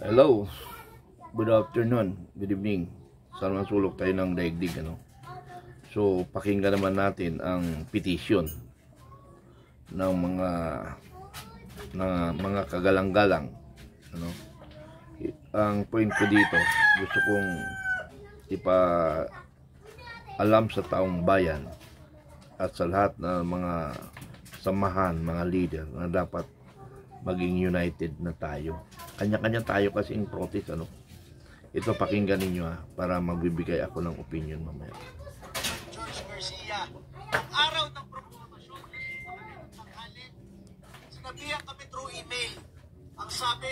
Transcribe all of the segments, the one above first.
Hello, good afternoon, good evening. Sana masulok tayo ng daigdig, ano? So, pakinggan naman natin ang petition ng mga kagalang-galang, ano? Ang point ko dito, gusto kong alam sa taong bayan at sa lahat ng mga samahan, mga leader na dapat maging united na tayo. Kanya-kanya tayo kasi in protest, ano. Ito pakinggan ninyo para magbibigay ako ng opinion mamaya. George Garcia, ang araw ng proklamasyon ng tanghali, sinabihan kami through email. Ang sabi,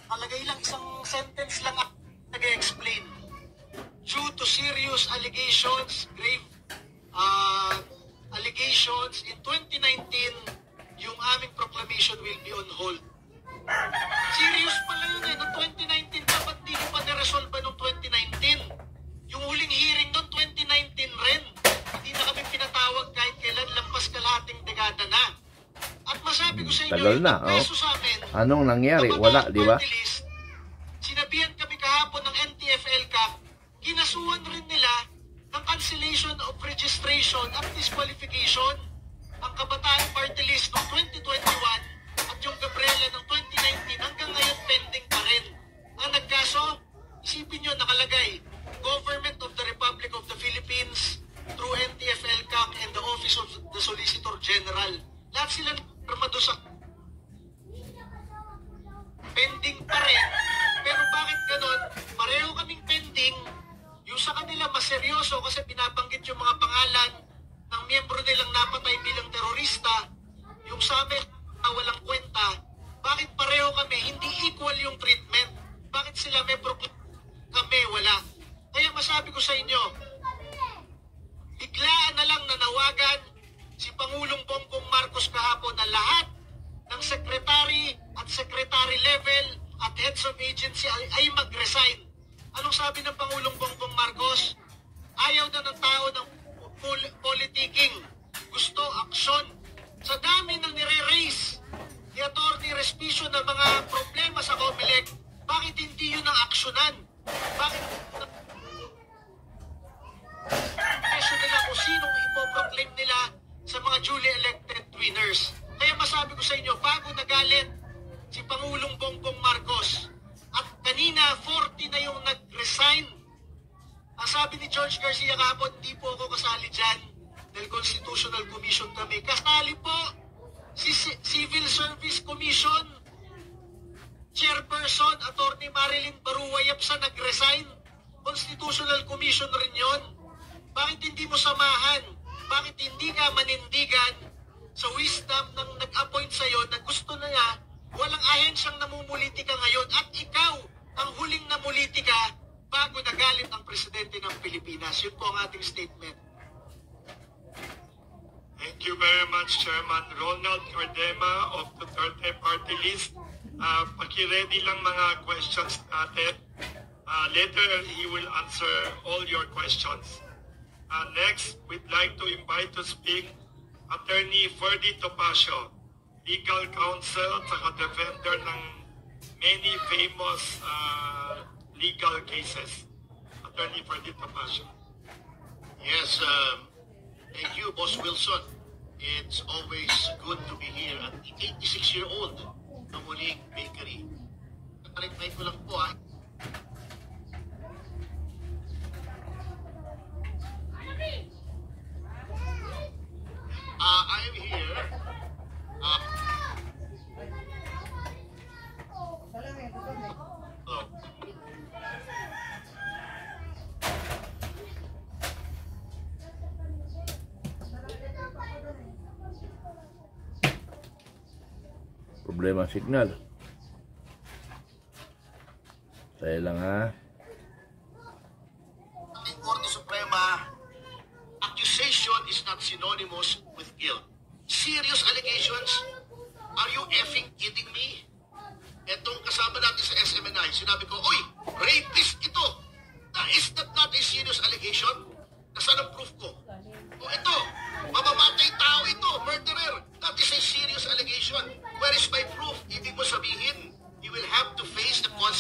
palagay lang isang sentence lang ako nag-explain. Due to serious allegations, grave allegations in 2019, yung aming proclamation will be on hold. Serious pala yun noong 2019 pa, ba't di pa na-resolve noong 2019? Yung huling hearing noong 2019 rin, hindi na kami pinatawag kahit kailan, lampas kalahating dekada na. At masabi ko sa inyo, tagal na, kaso sa amin, anong nangyari? Wala, di ba? Sinabihan kami kahapon ng NTF-ELCAC, kinasuhan rin nila ng cancellation of registration at disqualification ang Kabataan Party List noong 2021 at yung Gabriela ng 2019 hanggang ngayon pending pa rin. Ang nagkaso, isipin nyo nakalagay, Government of the Republic of the Philippines through NTF-ELCAC and the Office of the Solicitor General. Lahat sila nagpirmado sa pending pa rin. Pero bakit ganon? Pareho kaming pending. Yung sa kanila mas seryoso kasi pinabanggit yung mga pangalan ng miyembro nilang napatay bilang terorista. Yung sa amin, walang kwenta. Bakit pareho kami? Hindi equal yung treatment. Bakit sila may problem? Kami wala. Kaya masabi ko sa inyo, biglaan na lang nanawagan si Pangulong Bongbong Marcos kahapon na lahat ng secretary at secretary level at heads of agency ay mag-resign. Anong sabi ng Pangulong Bongbong Marcos? Ayaw na ng tao ng politicking. Gusto aksyon. Sa dami ng nire-raise ni Atty. Respicio ng mga problema sa COMELEC, bakit hindi yun ang aksyonan? Bakit presyo nila kung sinong ipoproclaim nila sa mga duly elected winners? Kaya masabi ko sa inyo, bago nagalit si Pangulong Bongbong Marcos at kanina 40 na yung nag-resign. Ang sabi ni George Garcia kahapon, hindi po ako kasali dyan dahil Constitutional Commission kami. Kasali po si Civil Service Commission Chairperson Atty. Marilyn Baruwa-Yapsa nag-resign. Constitutional Commission rin yon. Bakit hindi mo samahan? Bakit hindi ka manindigan sa wisdom ng nag-appoint sa'yo na gusto na nga walang ahensyang namumulitika ngayon at ikaw ang huling namulitika bago nagalit ang presidente ng Pilipinas? Yun po ang ating statement. Thank you very much, Chairman Ronald Cordema of the Duterte Party List. Paki-ready lang mga questions natin. Later, he will answer all your questions. Next, we'd like to invite to speak Attorney Ferdy Topacio, legal counsel at defender ng many famous legal cases. Attorney Ferdy Topacio. Yes, thank you, Boss Wilson. It's always good to be here at the 86-year-old ng Muling Bakery. Nakarigmay ko lang po I am here. Problema signal. Saya lang Ating Korte Suprema, accusation is not synonymous with guilt. Serious allegations? Are you effing kidding me? Etong kasama natin sa SMNI, sinabi ko, oy, rapist ito. Is that not a serious allegation? Nasaan ang proof ko? O ito, mamamatay tao ito, murderer. That is a serious allegation. Where is my proof? Ibig mo sabihin, you will have to face the consequences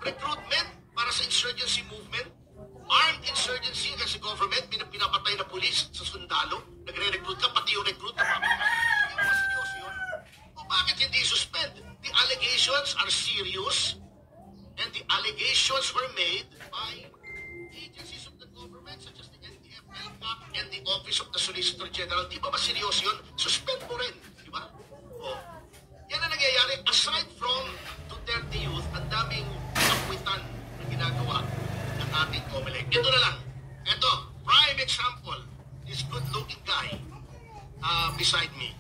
recruitment para sa insurgency movement, armed insurgency against the government, pinapatay na pulis sa sundalo, nagre-recruit ka, pati yung recruit ka. Hindi mo seryoso yun? O bakit hindi suspend? The allegations are serious and the allegations were made by agencies of the government such as the NTF, LCAC, and the Office of the Solicitor General. Di ba mas seryoso yun? Suspend mo rin. Di ba? O, yan ang nangyayari. Aside from Duterte Youth, ang daming akwitan na ginagawa ng ating COMELEC. Ito na lang. Ito, prime example. This good-looking guy beside me.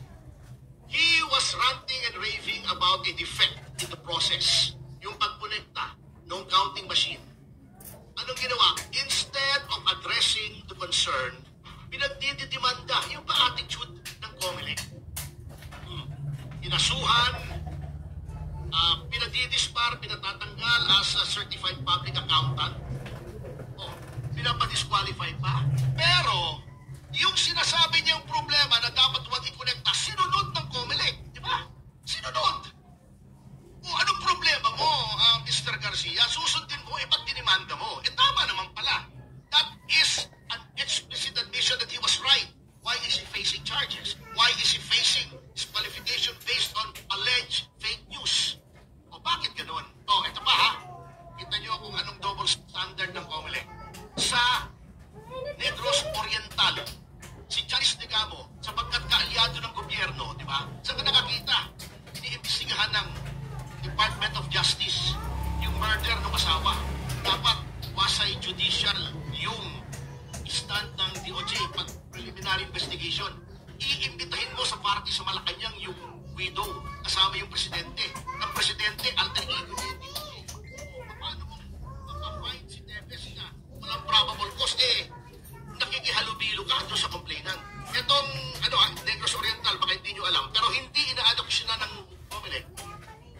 He was ranting and raving about a defect in the process. Yung pagkonekta ng counting machine. Anong ginawa? Instead of addressing the concern, pinagdidimanda yung pa-attitude ng COMELEC. Inasuhan, pinadidispar, pinatatanggal as a certified public accountant. Pinapadisqualify pa. Pero, yung sinasabi niyang problema na dapat huwag i-connecta, sinunod ng COMELEC. Di ba? Sinunod. Anong problema mo, Mr. Garcia? Susundin mo, ba't dinimanda mo? Tama naman pala. That is an explicit admission that he was right. Why is he facing charges? Why is he facing disqualification based on alleged fake news? Bakit ganun? Ito pa ha. Kita nyo kung anong double standard ng COMELEC. Sa Negros Oriental, si Charis Negamo, sapagkat kaalyado ng gobyerno, di ba? Saan ka nakakita? Iniimbestigahan ng Department of Justice yung murder ng asawa. Dapat wasay judicial yung stand ng DOJ pag preliminary investigation. Iimbitahin mo sa party sa Malacanang yung widow kasama yung presidente. Ang presidente, alter ego niya yung DOJ. Paano mo mapafind si Tevez na walang probable cause? Nakikihalubilo ka doon sa complainant. Itong, Negros Oriental, baka hindi nyo alam, pero hindi ina-adoption na ng COMELEC.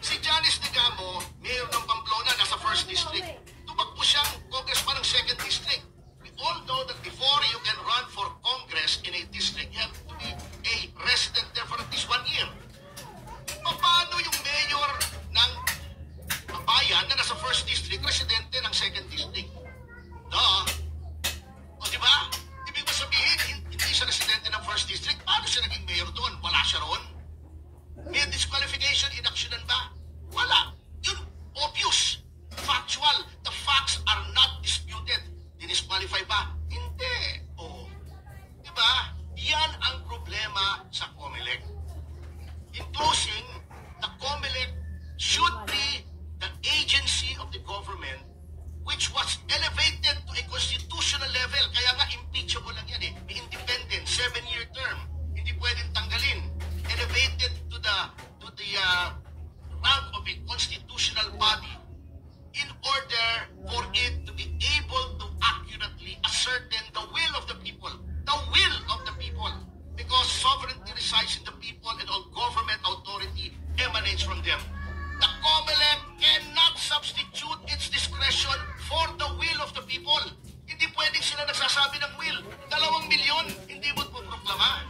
Si Janice Negamo, mayor ng Pamplona, nasa 1st District. Tumakbo siyang congressman ng 2nd District. We all know that before you can run for Congress in a district, you have to be a resident there for at least 1 year. Paano yung mayor ng bayan na nasa 1st District, residente ng 2nd District? O diba? Ibig ba sabihin, hindi siya residente ng 1st District? Paano siya naging mayor doon? Wala siya ron? May disqualification, inaksyonan ba? Wala. Yun, obvious. Factual. The facts are not disputed. Dinisqualify ba? Hindi. Diba? Yan ang problema sa COMELEC. In closing, the COMELEC should be the agency of the government which was elevated to a constitutional level. Kaya nga, impeachable lang yan May independent, 7-year term. Hindi pwedeng tanggalin. Elevated to the rank of a constitutional body in order for it to be able to accurately ascertain the will of the people. The will of the people. Because sovereignty resides in the people and all government authority emanates from them. The COMELEC cannot substitute its discretion for the will of the people. Hindi pwedeng sila nagsasabi ng will. 2 milyon, hindi mo proklama.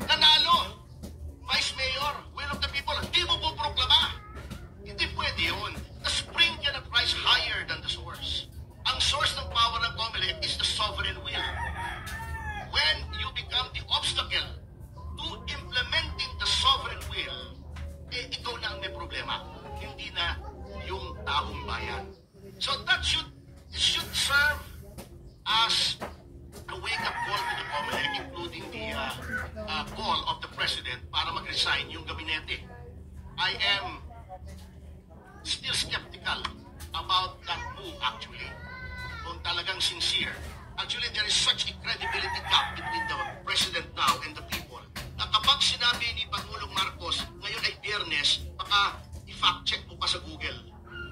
Nanalo. Vice Mayor, will of the people, hindi mo proklama. Hindi pwede yun. The spring cannot rise higher than the source. Ang source ng power ng COMELEC is the sovereign will. When you become the obstacle to implementing the sovereign will, ikaw na ang may problema. Hindi na yung taong bayan. So that should serve as a wake-up call to the COMELEC, including the call of the President para mag-resign yung gabinete. I am still skeptical about that move actually. Kung talagang sincere. Actually, there is such a credibility gap between the President now and the people na kapag sinabi ni Pangulong Marcos ngayon ay Biyernes, baka i-fact check mo pa sa Google.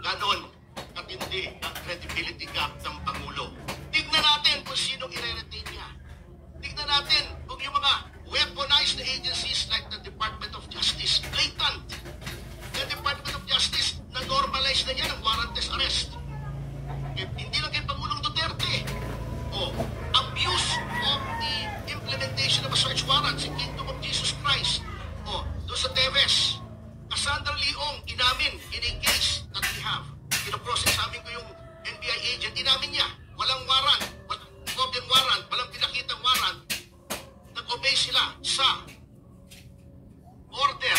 Ganon katindi ang credibility gap ng Pangulo. Tignan natin kung sinong i-retain niya. Tignan natin kung yung mga weaponized agencies like the Department of Justice, blatant. The Department of Justice na-normalize na yan ang warrantless arrest. Hindi lang kay Pangulong Duterte. Abuse of the implementation of a search warrant, si Kingdom of Jesus Christ. Doon sa Tevez, Cassandra Leong, inamin in a case that we have in a Identity namin niya. Walang warrant, walang warrant, walang pinakitang warrant. Nag-obey sila sa order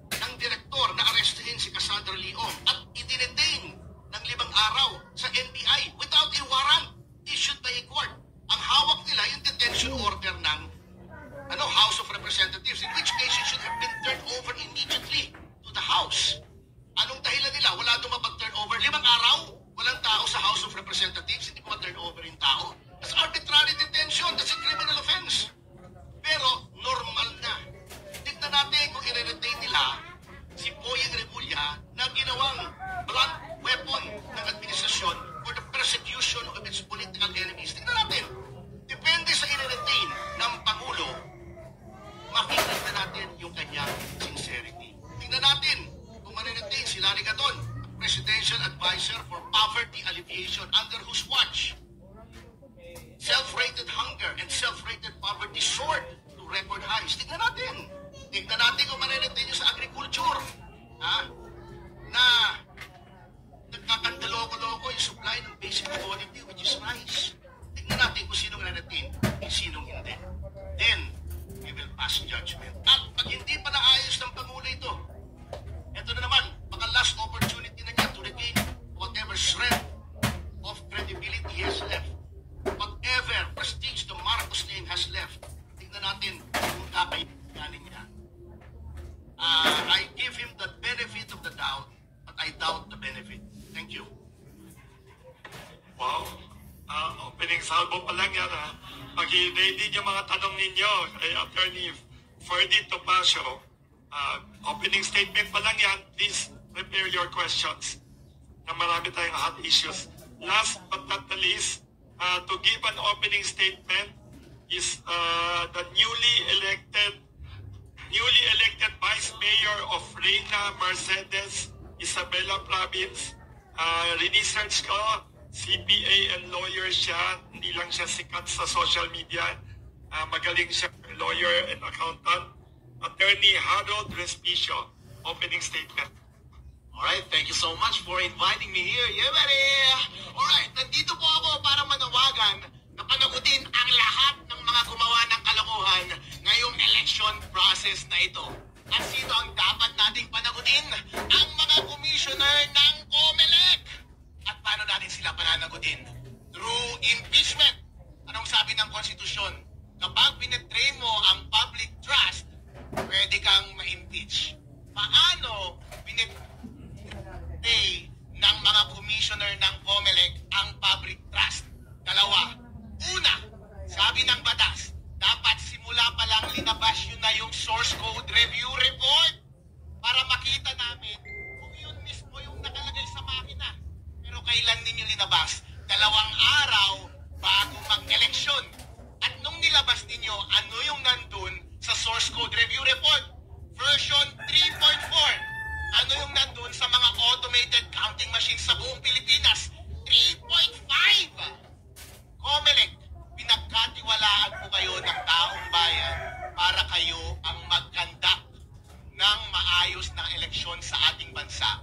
ng direktor na arestihin si Cassandra Leong at idinetain ng 5 araw sa NBI without a warrant issued by a court. Ang hawak nila yung detention order ng House of Representatives, in which case it should have been turned over immediately to the House. Anong dahilan nila? Wala doon mapag-turn over. 5 araw, walang tao sa House of Representatives, hindi pa ma-turn over yung tao. That's arbitrary detention. That's a criminal offense. Pero normal na. Tignan natin kung i-retain nila si Boyeng Rebulla na ginawang blunt weapon ng administrasyon for the persecution of its political enemies. Tignan natin. Depende sa i-retain ng Pangulo, makikita natin yung kanyang sincerity. Tignan natin kung ma-retain si Larry Gadon, Presidential Advisor for Poverty Alleviation, under whose watch self-rated hunger and self-rated poverty soared to record highs. Tignan natin. Tignan natin kung ma-retain yung sa agriculture. Na nagkakandaloko-loko yung supply ng basic commodity, which is rice. Tignan natin kung sinong retain at sinong hindi. Then, we will pass judgment. At pag hindi pa naayos ng Pangulo ito, ito na naman, baka last opportunity na niya to regain whatever shred of credibility he has left. Whatever prestige the Marcos name has left. Tignan natin kung kakayanin niya. I give him the benefit of the doubt, but I doubt the benefit. Thank you. Wow. Opening salvo pa lang yan, ha? Pag-i-ready yung mga tanong ninyo kay Attorney Ferdy Topacio. Opening statement pa lang yan. Please prepare your questions. Na marami tayong hot issues. Last but not the least, to give an opening statement is the newly elected Vice Mayor of Reyna Mercedes, Isabela Province. Research ko, CPA and lawyer siya. Hindi lang siya sikat sa social media. Magaling siya lawyer and accountant. Attorney Harold Respicio, opening statement. Alright, thank you so much for inviting me here. Yeah, buddy! Alright, nandito po ako para manawagan na panagutin ang lahat ng mga gumawa ng kalokohan ngayong election process na ito. At sino ang dapat nating panagutin? Ang mga commissioner ng COMELEC! At paano natin sila pananagutin? Through impeachment. Anong sabi ng konstitusyon? Kapag pinetray mo ang public trust, pwede kang ma-impeach. Paano pinetray ng mga commissioner ng COMELEC ang public trust? Dalawa. Una, sabi ng batas, dapat simula pa lang linabas yun na yung source code review report para makita namin kung yun mismo yung nakalagay sa makina. Pero kailan ninyo linabas? 2 araw bago mag-eleksyon. At nung nilabas ninyo, ano yung nandun sa source code review report? Version 3.4. Ano yung nandun sa mga automated counting machines sa buong Pilipinas? 3.5. COMELEC, pinagkatiwalaan po kayo ng taong bayan para kayo ang mag-conduct ng maayos na eleksyon sa ating bansa.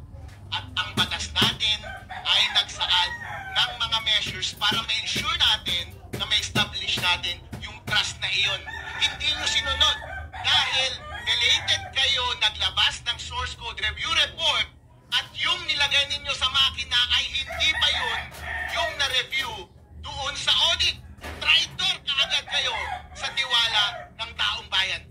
At ang batas natin ay nagsaad ng mga measures para ma-ensure natin na ma-establish natin yung trust na iyon. Hindi nyo sinunod dahil belated kayo naglabas ng source code review report at yung nilagay ninyo sa makina ay hindi pa yun yung na-review doon sa audit. Traitor kaagad kayo sa tiwala ng taong bayan.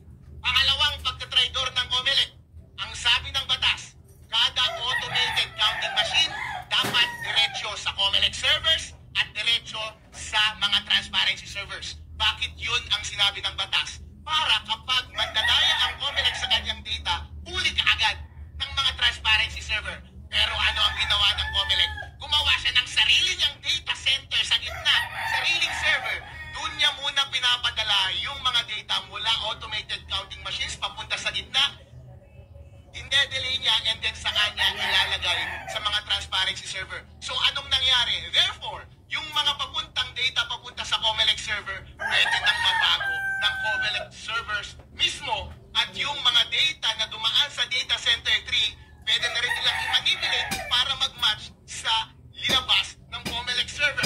Pangalawang pagka-traitor ng COMELEC, ang sabi ng batas, kada automated counting machine dapat diretso sa COMELEC servers at diretso sa mga transparency servers. Bakit yun ang sinabi ng batas? Para kapag mandadaya ang COMELEC sa kanyang data, huli kaagad ng mga transparency server. Pero ano ang ginawa ng COMELEC? Gumawa siya ng sarili niyang data center sa gitna, sariling server. Doon niya muna pinapadala yung mga data mula automated counting machines papunta sa gitna. Inde-delay niya and then sa kanya ilalagay sa mga transparency server. So anong nangyari? Therefore, yung mga papuntang data papunta sa COMELEC server, pwede nang mabago ng COMELEC servers mismo. At yung mga data na dumaan sa data center 3, pwede na rin nilang i-manipulate para mag-match sa linabas ng COMELEC server.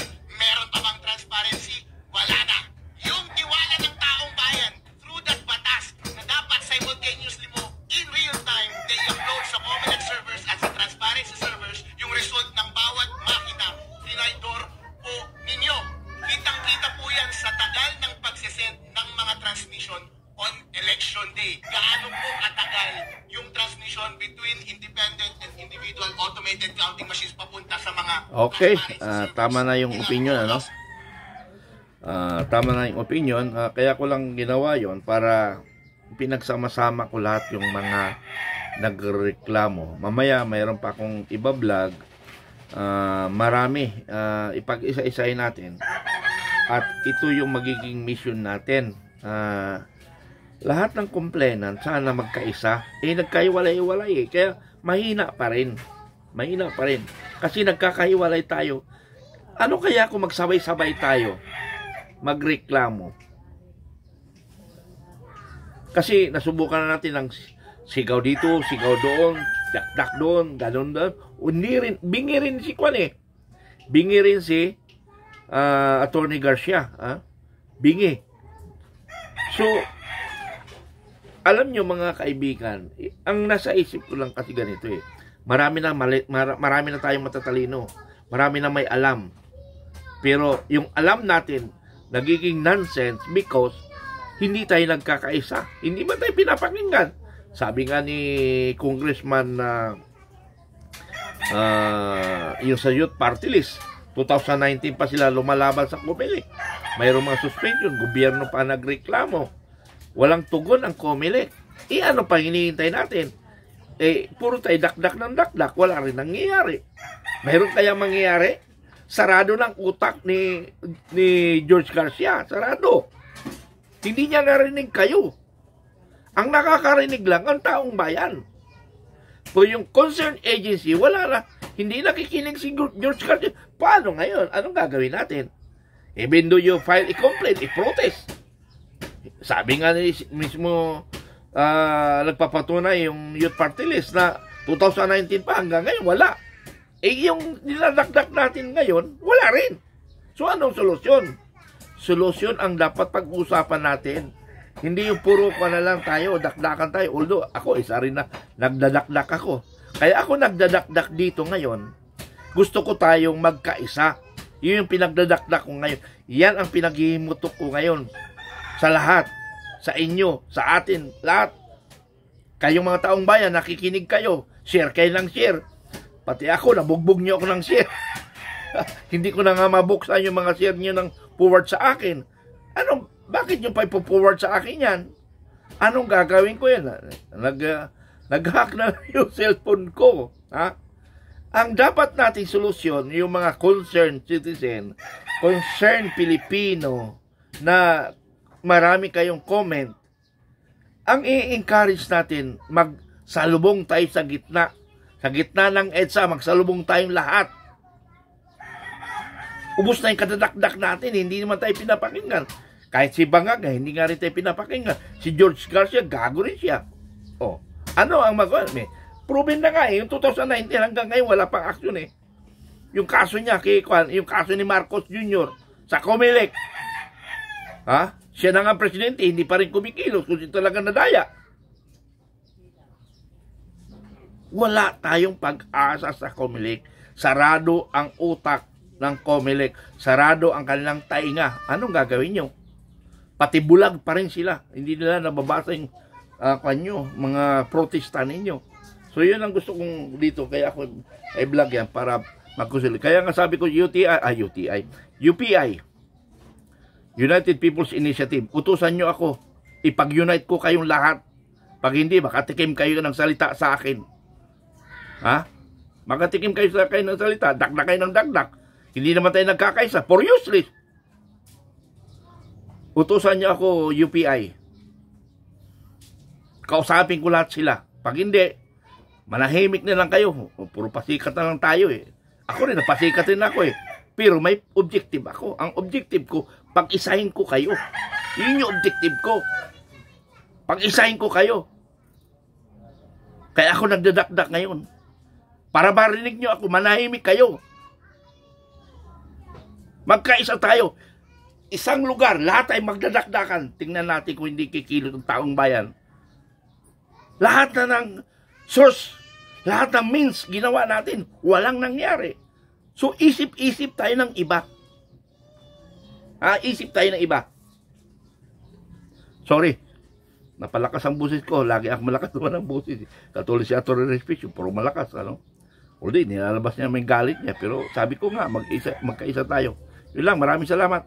mga... Okay, tama na yung opinion, ano? Tama na yung opinion. Kaya ko lang ginawa yon para pinagsama-sama ko lahat yung mga nagreklamo. Mamaya mayroon pa akong iba-vlog. Marami. Ipag-isa-isahin natin. At ito yung magiging mission natin. Lahat ng complainant, sana magkaisa. Nagkaiwalay-walay eh. Kaya mahina pa rin. Mahina pa rin. Kasi nagkakaiwalay tayo. Ano kaya kung magsabay-sabay tayo magreklamo? Kasi nasubukan na natin ng sigaw dito, sigaw doon, dakdak doon, ganun doon. Bingi rin si Kwan eh. Bingi rin si Attorney Garcia. Bingi. So, alam nyo mga kaibigan, ang nasa isip ko lang kasi ganito eh. Marami na tayong matatalino. Marami na may alam. Pero yung alam natin, nagiging nonsense because hindi tayo nagkakaisa. Hindi ba tayo pinapakinggan? Sabi nga ni Congressman yung sa Youth Party List, 2019 pa sila lumalaban sa COMELEC. Mayroong mga suspension, gobyerno pa nagreklamo. Walang tugon ang COMELEC. Ano pa hinihintay natin? Puro tayo dakdak ng dakdak, wala rin nangyayari. Mayroon kaya mangyayari? Sarado ng utak ni George Garcia. Sarado. Hindi niya narinig kayo. Ang nakakarinig lang ang taong bayan. So yung concerned agency, wala na. Hindi nakikinig si George Garcia. Paano ngayon? Anong gagawin natin? Even though you file a complaint, i-protest. Sabi nga mismo nagpapatunay yung Youth Party List na 2019 pa hanggang ngayon, wala. Yung niladakdak natin ngayon, wala rin. So, anong solusyon? Solusyon ang dapat pag-usapan natin. Hindi yung puro pa na lang tayo, dakdakan tayo. Although, ako, isa rin na nagdadakdak ako. Kaya ako nagdadakdak dito ngayon. Gusto ko tayong magkaisa. Yun yung pinagdadakdak ko ngayon. Yan ang pinaghihimutok ko ngayon. Sa lahat. Sa inyo. Sa atin. Lahat. Kayong mga taong bayan, nakikinig kayo. Share kayo ng share. Pati ako, nabugbog niyo ako ng share. Hindi ko na nga mabuksan yung mga share niyo ng forward sa akin. Bakit nyo pa ipo-forward sa akin yan? Anong gagawin ko yan? Nag-hack na yung cellphone ko. Ang dapat nating solusyon, yung mga concerned citizen, concerned Pilipino, na marami kayong comment, ang i-encourage natin, magsalubong tayo sa gitna. Sa gitna ng EDSA, magsalubong tayong lahat. Ubus na yung kadadakdak natin, hindi naman tayo pinapakinggan. Kahit si Bangag, hindi nga rin tayo pinapakinggan. Si George Garcia, gago rin siya. Ano ang magawa? Proven na nga yung 2019 hanggang ngayon, wala pang aksyon eh. Yung kaso niya, yung kaso ni Marcos Jr. sa COMELEC. Siya na nga presidente, hindi pa rin kumikilos kung talaga nadaya. Wala tayong pag-asa sa COMELEC. Sarado ang utak ng COMELEC. Sarado ang kanilang tainga. Anong gagawin nyo? Pati bulag pa rin sila. Hindi nila nababasa yung mga protesta ninyo. So yun ang gusto kong dito. Kaya ako i-vlog yan para magkusil. Kaya nga sabi ko UPI, United People's Initiative. Utusan nyo ako. Ipag-unite ko kayong lahat. Pag hindi, makatikim kayo ng salita sa akin. Makatikim kayo ng salita. Dakdak kayo ng dakdak. Hindi naman tayo nagkakaisa. For useless. Utusan nyo ako, UPI. Kausapin ko lahat sila. Pag hindi, manahimik na lang kayo. Puro pasikat na lang tayo eh. Ako rin, napasikat rin ako eh. Pero may objective ako. Ang objective ko, pag-isahin ko kayo. Yun yung objective ko. Pag-isahin ko kayo. Kaya ako nagdadakdak ngayon. Para marinig nyo ako, manahimik kayo. Magkaisa tayo. Isang lugar, lahat ay magdadakdakan. Tingnan natin kung hindi kikilot ng taong bayan. Lahat na ng source, lahat ng means ginawa natin, walang nangyari. So, isip-isip tayo ng iba. Isip tayo ng iba. Sorry, napalakas ang busis ko. Lagi ako malakas naman ang busis. Katulad si Atty. Respicio, puro malakas, ano? Uli, nilalabas niya may galit niya. Pero sabi ko nga, magkaisa tayo. Yun lang, maraming salamat.